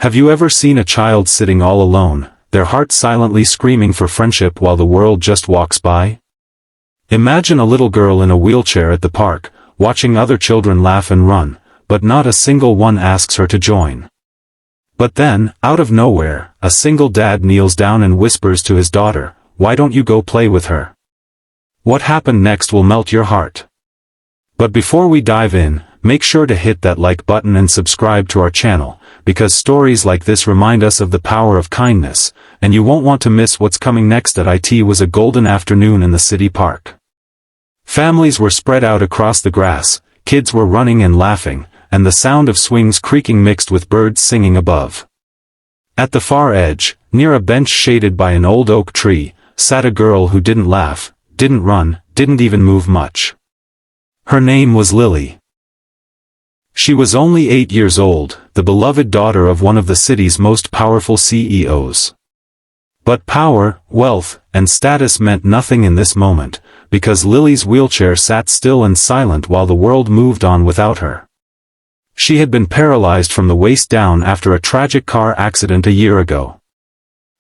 Have you ever seen a child sitting all alone, their heart silently screaming for friendship while the world just walks by? Imagine a little girl in a wheelchair at the park, watching other children laugh and run, but not a single one asks her to join. But then, out of nowhere, a single dad kneels down and whispers to his daughter, "Why don't you go play with her?" What happened next will melt your heart. But before we dive in, make sure to hit that like button and subscribe to our channel, because stories like this remind us of the power of kindness, and you won't want to miss what's coming next. It was a golden afternoon in the city park. Families were spread out across the grass, kids were running and laughing, and the sound of swings creaking mixed with birds singing above. At the far edge, near a bench shaded by an old oak tree, sat a girl who didn't laugh, didn't run, didn't even move much. Her name was Lily. She was only 8 years old, the beloved daughter of one of the city's most powerful CEOs. But power, wealth, and status meant nothing in this moment, because Lily's wheelchair sat still and silent while the world moved on without her. She had been paralyzed from the waist down after a tragic car accident a year ago.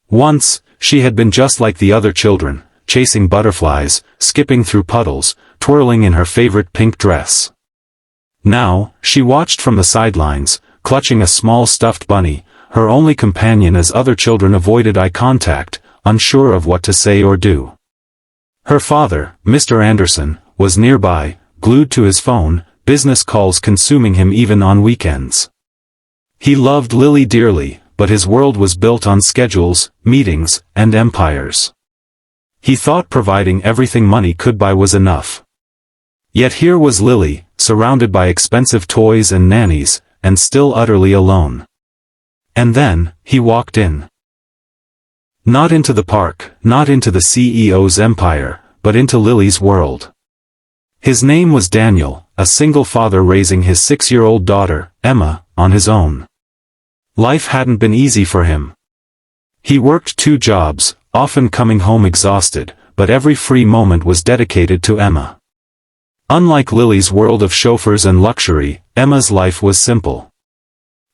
Once, she had been just like the other children, chasing butterflies, skipping through puddles, twirling in her favorite pink dress. Now, she watched from the sidelines, clutching a small stuffed bunny, her only companion as other children avoided eye contact, unsure of what to say or do. Her father, Mr. Anderson, was nearby, glued to his phone, business calls consuming him even on weekends. He loved Lily dearly, but his world was built on schedules, meetings, and empires. He thought providing everything money could buy was enough. Yet here was Lily, surrounded by expensive toys and nannies, and still utterly alone. And then, he walked in. Not into the park, not into the CEO's empire, but into Lily's world. His name was Daniel, a single father raising his 6-year-old daughter, Emma, on his own. Life hadn't been easy for him. He worked 2 jobs, often coming home exhausted, but every free moment was dedicated to Emma. Unlike Lily's world of chauffeurs and luxury, Emma's life was simple.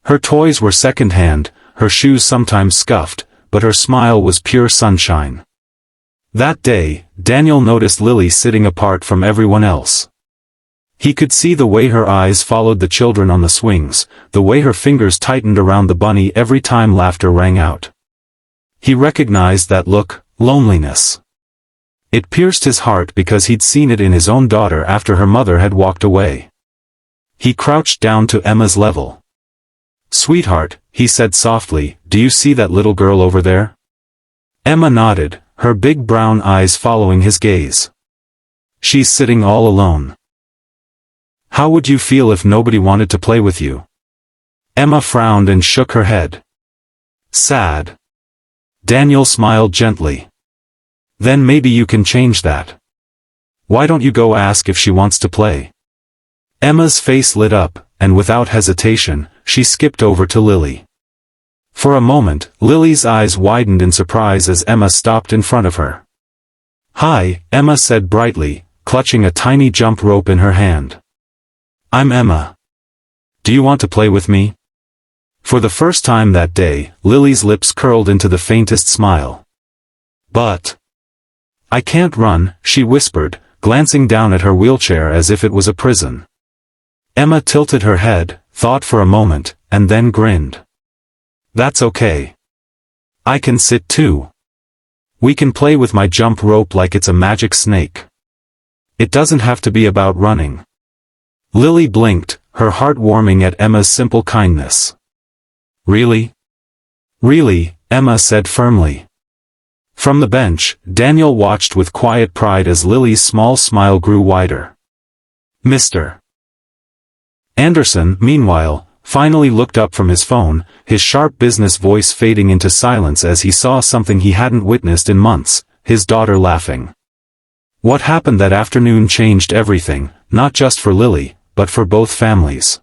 Her toys were second-hand, her shoes sometimes scuffed, but her smile was pure sunshine. That day, Daniel noticed Lily sitting apart from everyone else. He could see the way her eyes followed the children on the swings, the way her fingers tightened around the bunny every time laughter rang out. He recognized that look, loneliness. It pierced his heart because he'd seen it in his own daughter after her mother had walked away. He crouched down to Emma's level. "Sweetheart," he said softly, "do you see that little girl over there?" Emma nodded, her big brown eyes following his gaze. "She's sitting all alone. How would you feel if nobody wanted to play with you?" Emma frowned and shook her head. "Sad." Daniel smiled gently. "Then maybe you can change that. Why don't you go ask if she wants to play?" Emma's face lit up, and without hesitation, she skipped over to Lily. For a moment, Lily's eyes widened in surprise as Emma stopped in front of her. "Hi," Emma said brightly, clutching a tiny jump rope in her hand. "I'm Emma. Do you want to play with me?" For the first time that day, Lily's lips curled into the faintest smile. "But I can't run," she whispered, glancing down at her wheelchair as if it was a prison. Emma tilted her head, thought for a moment, and then grinned. "That's okay. I can sit too. We can play with my jump rope like it's a magic snake. It doesn't have to be about running." Lily blinked, her heart warming at Emma's simple kindness. "Really?" "Really," Emma said firmly. From the bench, Daniel watched with quiet pride as Lily's small smile grew wider. Mr. Anderson, meanwhile, finally looked up from his phone, his sharp business voice fading into silence as he saw something he hadn't witnessed in months, his daughter laughing. What happened that afternoon changed everything, not just for Lily, but for both families.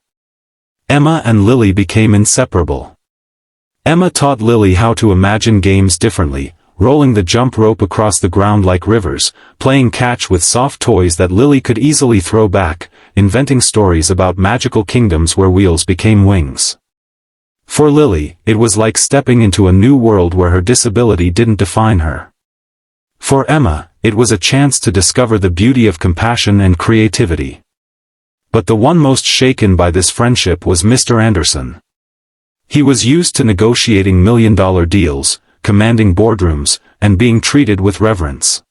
Emma and Lily became inseparable. Emma taught Lily how to imagine games differently, rolling the jump rope across the ground like rivers, playing catch with soft toys that Lily could easily throw back, inventing stories about magical kingdoms where wheels became wings. For Lily, it was like stepping into a new world where her disability didn't define her. For Emma, it was a chance to discover the beauty of compassion and creativity. But the one most shaken by this friendship was Mr. Anderson. He was used to negotiating million-dollar deals, commanding boardrooms, and being treated with reverence.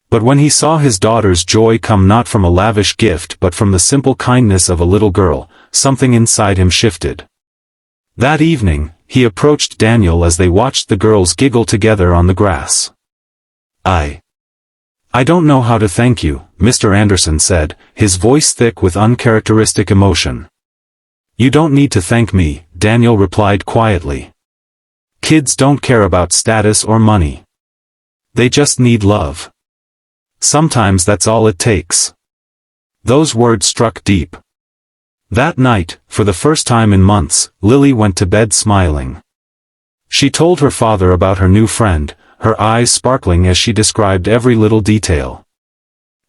But when he saw his daughter's joy come not from a lavish gift but from the simple kindness of a little girl, something inside him shifted. That evening, he approached Daniel as they watched the girls giggle together on the grass. I don't know how to thank you, Mr. Anderson said, his voice thick with uncharacteristic emotion. You don't need to thank me, Daniel replied quietly. Kids don't care about status or money. They just need love. Sometimes that's all it takes. Those words struck deep. That night, for the first time in months, Lily went to bed smiling. She told her father about her new friend, her eyes sparkling as she described every little detail.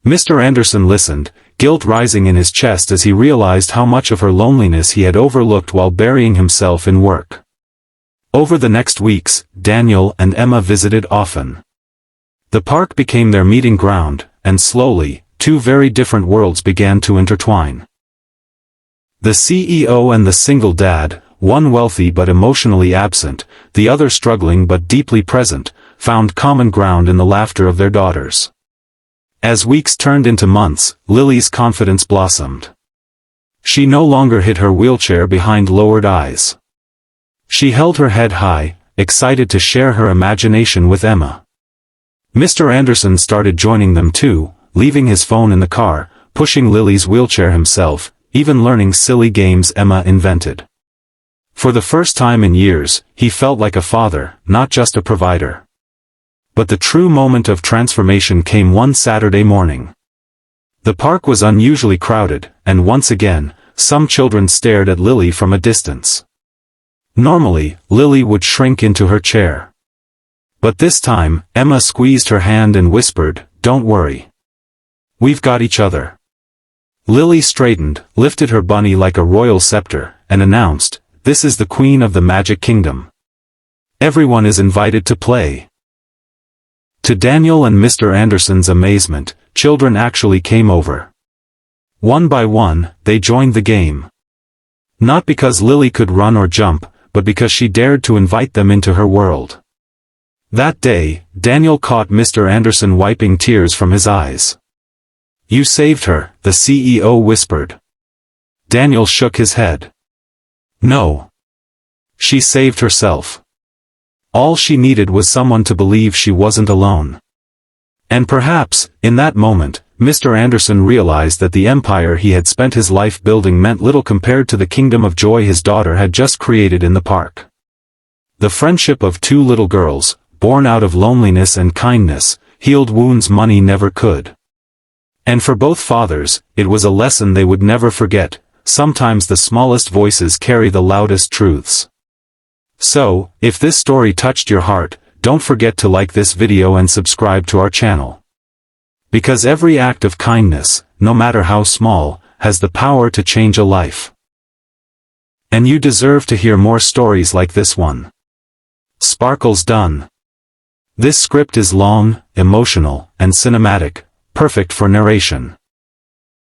Mr. Anderson listened, guilt rising in his chest as he realized how much of her loneliness he had overlooked while burying himself in work. Over the next weeks, Daniel and Emma visited often. The park became their meeting ground, and slowly, two very different worlds began to intertwine. The CEO and the single dad, one wealthy but emotionally absent, the other struggling but deeply present, found common ground in the laughter of their daughters. As weeks turned into months, Lily's confidence blossomed. She no longer hid her wheelchair behind lowered eyes. She held her head high, excited to share her imagination with Emma. Mr. Anderson started joining them too, leaving his phone in the car, pushing Lily's wheelchair himself, even learning silly games Emma invented. For the first time in years, he felt like a father, not just a provider. But the true moment of transformation came one Saturday morning. The park was unusually crowded, and once again, some children stared at Lily from a distance. Normally, Lily would shrink into her chair. But this time, Emma squeezed her hand and whispered, "Don't worry. We've got each other." Lily straightened, lifted her bunny like a royal scepter, and announced, "This is the Queen of the Magic Kingdom. Everyone is invited to play." To Daniel and Mr. Anderson's amazement, children actually came over. One by one, they joined the game. Not because Lily could run or jump, but because she dared to invite them into her world. That day, Daniel caught Mr. Anderson wiping tears from his eyes. "You saved her," the CEO whispered. Daniel shook his head. "No. She saved herself. All she needed was someone to believe she wasn't alone." And perhaps, in that moment, Mr. Anderson realized that the empire he had spent his life building meant little compared to the kingdom of joy his daughter had just created in the park. The friendship of two little girls, born out of loneliness and kindness, healed wounds money never could. And for both fathers, it was a lesson they would never forget: sometimes the smallest voices carry the loudest truths. So, if this story touched your heart, don't forget to like this video and subscribe to our channel. Because every act of kindness, no matter how small, has the power to change a life. And you deserve to hear more stories like this one. Sparkle's done. This script is long, emotional, and cinematic, perfect for narration.